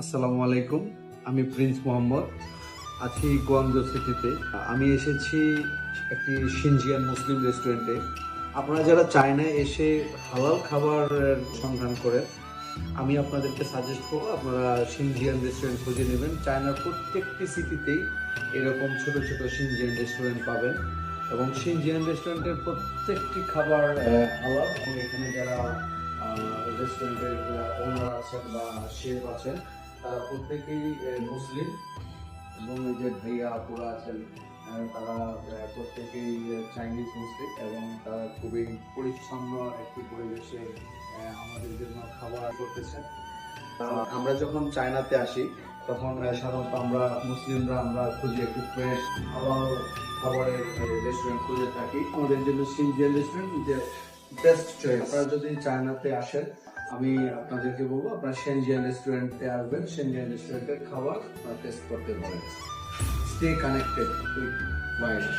আসসালামু আলাইকুম, আমি প্রিন্স মোহাম্মদ, আছি গোয়াংজো সিটিতে। আমি এসেছি একটি সিনজিয়ান মুসলিম রেস্টুরেন্টে। আপনারা যারা চায়নায় এসে হালাল খাবারের সন্ধান করেন, আমি আপনাদেরকে সাজেস্ট করবো আপনারা সিনজিয়ান রেস্টুরেন্ট খুঁজে নেবেন। চায়নার প্রত্যেকটি সিটিতেই এরকম ছোট ছোট সিনজিয়ান রেস্টুরেন্ট পাবেন এবং সিনজিয়ান রেস্টুরেন্টের প্রত্যেকটি খাবার হালাল। এবং এখানে যারা রেস্টুরেন্টের ওনার আছেন বা শেফ আছেন, তারা প্রত্যেকেই মুসলিম এবং এই যে ভাইয়া আপুরা আছেন, তারা প্রত্যেকেই চাইনিজ মুসলিম এবং তারা খুবই পরিচ্ছন্ন একটি পরিবেশে আমাদের জন্য খাবার করতেছেন। আমরা যখন চায়নাতে আসি তখন সাধারণত আমরা মুসলিমরা আমরা খুঁজি একটু ফ্রেশ খাবারের রেস্টুরেন্ট খুঁজে থাকি। আমাদের জন্য সিনজিয়ান রেস্টুরেন্ট যে বেস্ট চয়েস। আপনারা যদি চায়নাতে আসেন, আমি আপনাদেরকে বলবো আপনারা সেনজিয়ান রেস্টুরেন্টে আসবেন। সেনজিয়ান রেস্টুরেন্টের খাবার টেস্ট করতে পারেন। Stay connected with wild.